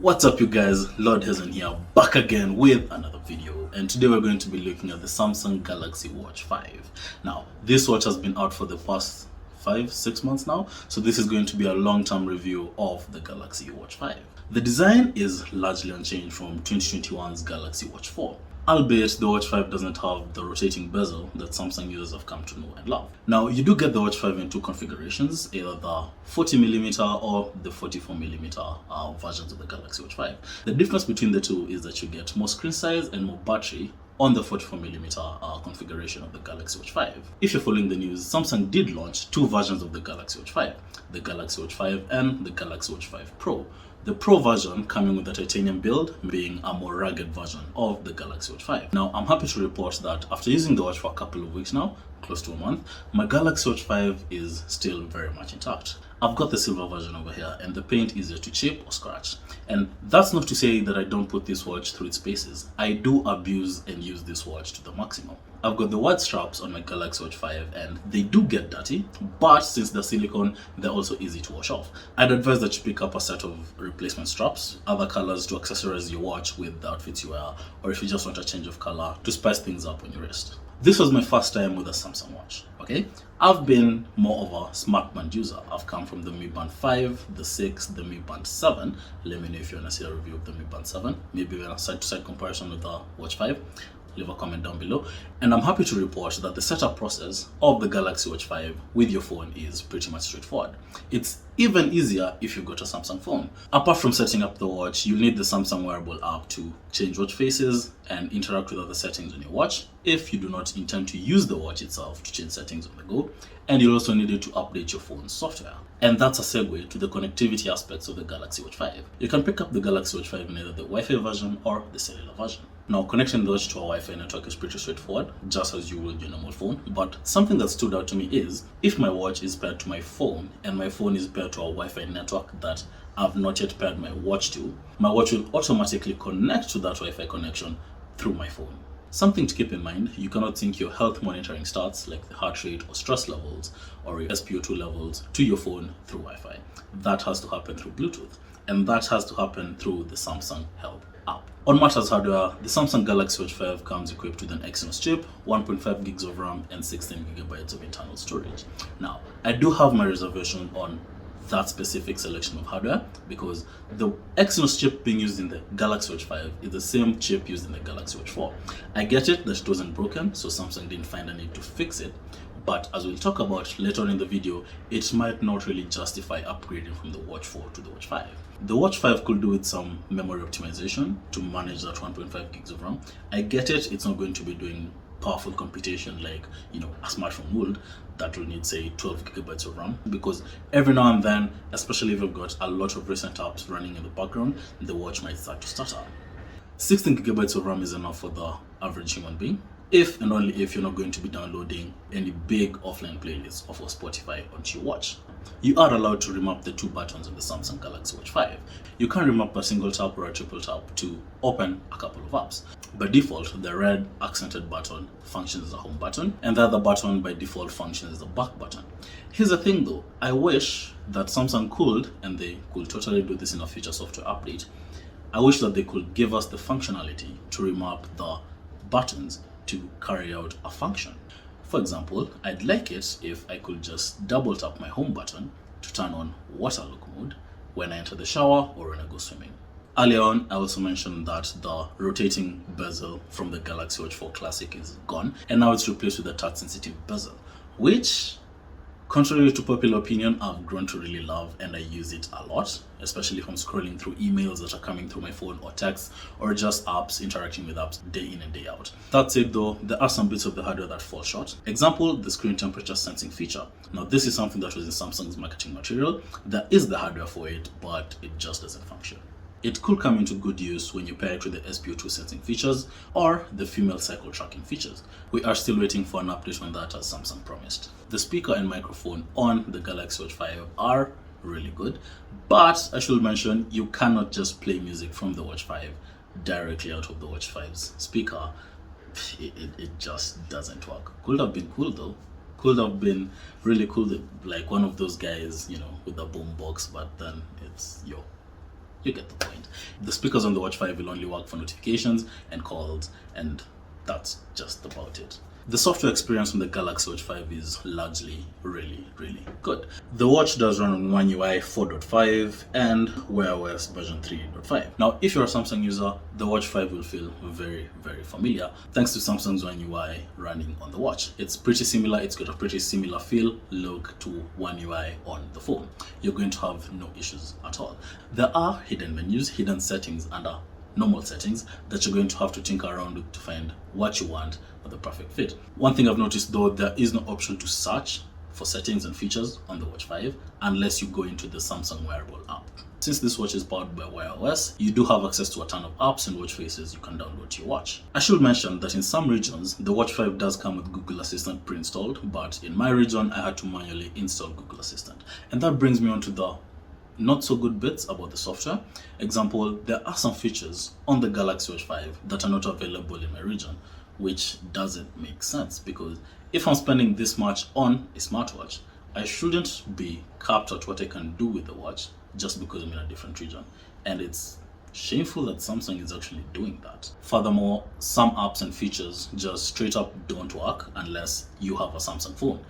What's up, you guys? Lord Hazen here, back again with another video, and today we're going to be looking at the Samsung Galaxy Watch 5. Now, this watch has been out for the past 5-6 months now, so this is going to be a long-term review of the Galaxy Watch 5. The design is largely unchanged from 2021's Galaxy Watch 4. Albeit the Watch 5 doesn't have the rotating bezel that Samsung users have come to know and love. Now, you do get the Watch 5 in two configurations, either the 40mm or the 44mm versions of the Galaxy Watch 5. The difference between the two is that you get more screen size and more battery on the 44mm configuration of the Galaxy Watch 5. If you're following the news, Samsung did launch two versions of the Galaxy Watch 5, the Galaxy Watch 5 and the Galaxy Watch 5 Pro. The Pro version coming with a titanium build, being a more rugged version of the Galaxy Watch 5. Now, I'm happy to report that after using the watch for a couple of weeks now, close to a month, my Galaxy Watch 5 is still very much intact. I've got the silver version over here, and the paint is easier to chip or scratch. And that's not to say that I don't put this watch through its paces. I do abuse and use this watch to the maximum. I've got the white straps on my Galaxy Watch 5 and they do get dirty, but since they're silicone, they're also easy to wash off. I'd advise that you pick up a set of replacement straps, other colors to accessorize your watch with the outfits you wear, or if you just want a change of color to spice things up on your wrist. This was my first time with a Samsung watch, okay? I've been more of a smart band user. I've come from the Mi Band 5, the 6, the Mi Band 7. Let me know if you want to see a review of the Mi Band 7. Maybe even a side-to-side comparison with the Watch 5. Leave a comment down below. And I'm happy to report that the setup process of the Galaxy Watch 5 with your phone is pretty much straightforward. It's even easier if you've got a Samsung phone. Apart from setting up the watch, you'll need the Samsung wearable app to change watch faces and interact with other settings on your watch if you do not intend to use the watch itself to change settings on the go. And you'll also need it to update your phone's software. And that's a segue to the connectivity aspects of the Galaxy Watch 5. You can pick up the Galaxy Watch 5 in either the Wi-Fi version or the cellular version. Now, connecting the watch to a Wi-Fi network is pretty straightforward, just as you would your normal phone. But something that stood out to me is, if my watch is paired to my phone and my phone is paired to a Wi-Fi network that I've not yet paired my watch to, my watch will automatically connect to that Wi-Fi connection through my phone. Something to keep in mind, you cannot sync your health monitoring stats like the heart rate or stress levels or your SpO2 levels to your phone through Wi-Fi. That has to happen through Bluetooth, and that has to happen through the Samsung Help app. On matters hardware, the Samsung Galaxy Watch 5 comes equipped with an Exynos chip, 1.5 gigs of RAM and 16 gigabytes of internal storage. Now, I do have my reservation on that specific selection of hardware because the Exynos chip being used in the Galaxy Watch 5 is the same chip used in the Galaxy Watch 4. I get it that it wasn't broken, so Samsung didn't find a need to fix it, but as we'll talk about later on in the video, it might not really justify upgrading from the Watch 4 to the Watch 5. The Watch 5 could do with some memory optimization to manage that 1.5 gigs of RAM. I get it, it's not going to be doing powerful computation like, a smartphone would, that will need, say, 12 gigabytes of RAM, because every now and then, especially if you've got a lot of recent apps running in the background, the watch might start to stutter. 16 gigabytes of RAM is enough for the average human being, if and only if you're not going to be downloading any big offline playlists of Spotify onto your watch. You are allowed to remap the two buttons on the Samsung Galaxy Watch 5. You can remap a single tap or a triple tap to open a couple of apps. By default, the red accented button functions as a home button, and the other button by default functions as the back button. Here's the thing though, I wish that Samsung could, and they could totally do this in a future software update, I wish that they could give us the functionality to remap the buttons to carry out a function. For example, I'd like it if I could just double tap my home button to turn on water lock mode when I enter the shower or when I go swimming. Earlier on, I also mentioned that the rotating bezel from the Galaxy Watch 4 Classic is gone, and now it's replaced with a touch-sensitive bezel, which, contrary to popular opinion, I've grown to really love, and I use it a lot, especially if I'm scrolling through emails that are coming through my phone or text, or just apps, interacting with apps day in and day out. That said though, there are some bits of the hardware that fall short. Example, the screen temperature sensing feature. Now this is something that was in Samsung's marketing material. There is the hardware for it, but it just doesn't function. It could come into good use when you pair it with the SpO2 sensing features or the female cycle tracking features. We are still waiting for an update on that as Samsung promised. The speaker and microphone on the Galaxy Watch 5 are really good, but I should mention you cannot just play music from the Watch 5 directly out of the Watch 5's speaker. It just doesn't work. Could have been cool though. Could have been really cool, like one of those guys, with a boom box, but then it's You get the point. The speakers on the Watch 5 will only work for notifications and calls, and that's just about it. The software experience on the Galaxy Watch 5 is largely really good. The watch does run on One UI 4.5 and Wear OS version 3.5. Now, if you're a Samsung user, the Watch 5 will feel very familiar thanks to Samsung's One UI running on the watch. It's pretty similar, it's got a pretty similar feel, look to One UI on the phone. You're going to have no issues at all. There are hidden menus, hidden settings under normal settings that you're going to have to tinker around with to find what you want for the perfect fit. One thing I've noticed though, there is no option to search for settings and features on the Watch 5 unless you go into the Samsung wearable app. Since this watch is powered by Wear OS, you do have access to a ton of apps and watch faces you can download to your watch. I should mention that in some regions, the Watch 5 does come with Google Assistant pre-installed, but in my region, I had to manually install Google Assistant. And that brings me on to the not so good bits about the software. Example, there are some features on the Galaxy Watch 5 that are not available in my region, which doesn't make sense because if I'm spending this much on a smartwatch, I shouldn't be capped at what I can do with the watch just because I'm in a different region. And it's shameful that Samsung is actually doing that. Furthermore, some apps and features just straight up don't work unless you have a Samsung phone.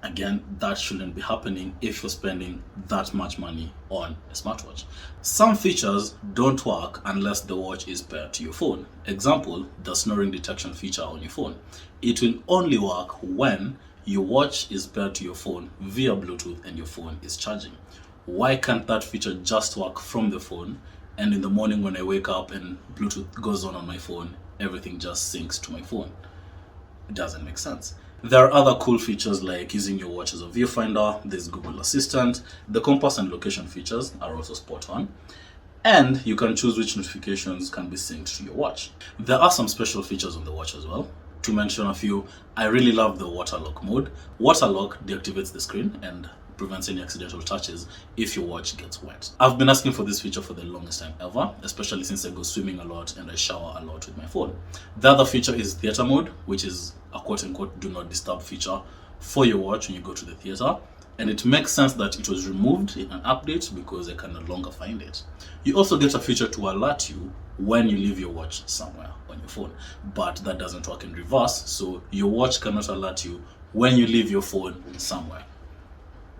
Again, that shouldn't be happening if you're spending that much money on a smartwatch. Some features don't work unless the watch is paired to your phone. Example, the snoring detection feature on your phone. It will only work when your watch is paired to your phone via Bluetooth and your phone is charging. Why can't that feature just work from the phone, and in the morning when I wake up and Bluetooth goes on my phone, everything just syncs to my phone? It doesn't make sense. There are other cool features like using your watch as a viewfinder, there's Google Assistant, the compass and location features are also spot on, and you can choose which notifications can be synced to your watch. There are some special features on the watch as well. To mention a few, I really love the water lock mode. Water lock deactivates the screen and prevents any accidental touches if your watch gets wet. I've been asking for this feature for the longest time ever, especially since I go swimming a lot and I shower a lot with my phone. The other feature is theater mode, which is a quote-unquote do not disturb feature for your watch when you go to the theater. And it makes sense that it was removed in an update because I can no longer find it. You also get a feature to alert you when you leave your watch somewhere on your phone, but that doesn't work in reverse, so your watch cannot alert you when you leave your phone somewhere.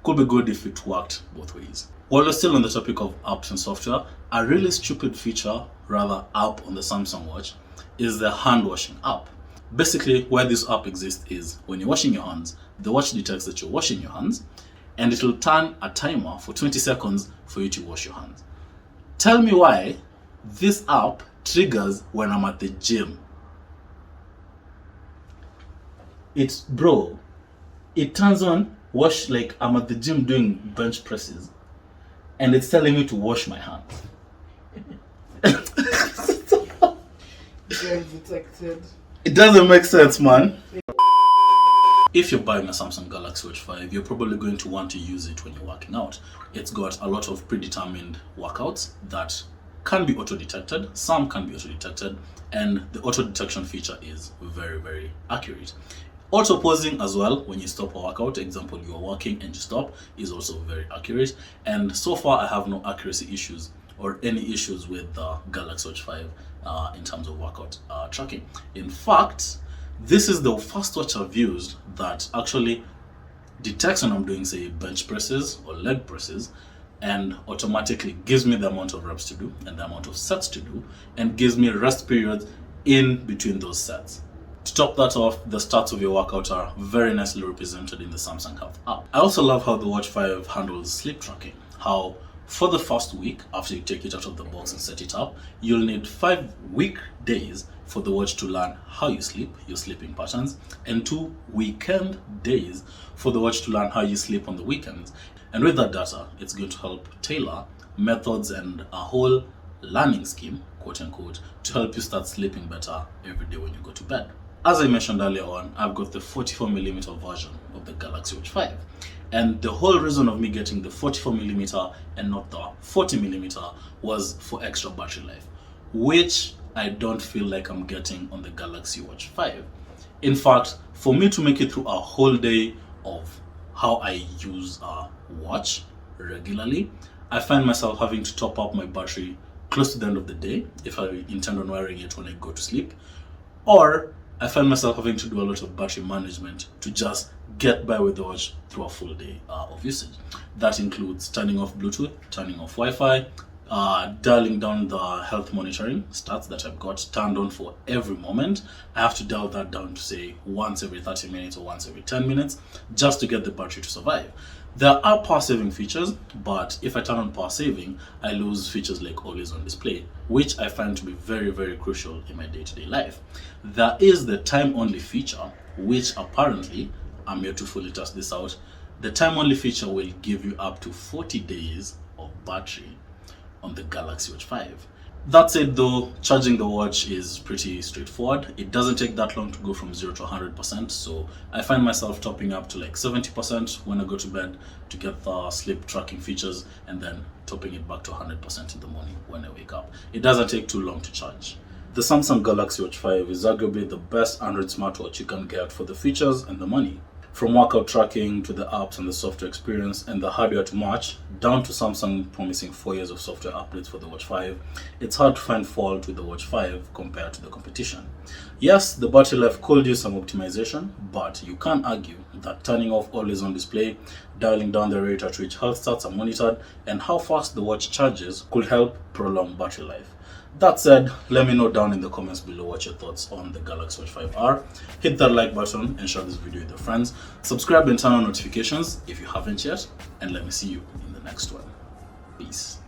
Could be good if it worked both ways. While we're still on the topic of apps and software, a really stupid feature, rather app on the Samsung watch, is the hand washing app. Basically, where this app exists is when you're washing your hands, the watch detects that you're washing your hands, and it will turn a timer for 20 seconds for you to wash your hands. Tell me why this app triggers when I'm at the gym. It turns on, wash, like I'm at the gym doing bench presses, and it's telling me to wash my hands. Very detected. It doesn't make sense, man. If you're buying a Samsung Galaxy Watch 5, you're probably going to want to use it when you're working out. It's got a lot of predetermined workouts that can be auto-detected, some can be auto-detected, and the auto-detection feature is very accurate. Auto-pausing as well when you stop a workout, example, you're working and you stop, is also very accurate. And so far I have no accuracy issues or any issues with the Galaxy Watch 5 in terms of workout tracking. In fact, this is the first watch I've used that actually detects when I'm doing, say, bench presses or leg presses, and automatically gives me the amount of reps to do and the amount of sets to do, and gives me rest periods in between those sets. To top that off, the stats of your workout are very nicely represented in the Samsung Health app. I also love how the Watch 5 handles sleep tracking. How for the first week, after you take it out of the box and set it up, you'll need 5 weekdays for the watch to learn how you sleep, your sleeping patterns, and 2 weekend days for the watch to learn how you sleep on the weekends. And with that data, it's going to help tailor methods and a whole learning scheme, quote unquote, to help you start sleeping better every day when you go to bed. As I mentioned earlier on, I've got the 44mm version of the Galaxy Watch 5. And the whole reason of me getting the 44mm and not the 40mm was for extra battery life, which I don't feel like I'm getting on the Galaxy Watch 5. In fact, for me to make it through a whole day of how I use a watch regularly, I find myself having to top up my battery close to the end of the day if I intend on wearing it when I go to sleep, or I find myself having to do a lot of battery management to just get by with the watch through a full day of usage. That includes turning off Bluetooth, turning off Wi-Fi, dialing down the health monitoring stats that I've got turned on for every moment. I have to dial that down to say once every 30 minutes or once every 10 minutes just to get the battery to survive. There are power saving features, but if I turn on power saving, I lose features like always on display, which I find to be very, very crucial in my day-to-day life. There is the time only feature, which apparently, I'm yet to fully test this out. The time only feature will give you up to 40 days of battery on the Galaxy Watch 5. That said though, charging the watch is pretty straightforward. It doesn't take that long to go from 0 to 100%, so I find myself topping up to like 70% when I go to bed to get the sleep tracking features, and then topping it back to 100% in the morning when I wake up. It doesn't take too long to charge. The Samsung Galaxy Watch 5 is arguably the best Android smartwatch you can get for the features and the money. From workout tracking to the apps and the software experience and the hardware to match, down to Samsung promising 4 years of software updates for the Watch 5, it's hard to find fault with the Watch 5 compared to the competition. Yes, the battery life could use some optimization, but you can't argue that turning off always on display, dialing down the rate at which health stats are monitored, and how fast the watch charges could help prolong battery life. That said, let me know down in the comments below what your thoughts on the Galaxy Watch 5 are. Hit that like button and share this video with your friends. Subscribe and turn on notifications if you haven't yet. And let me see you in the next one. Peace.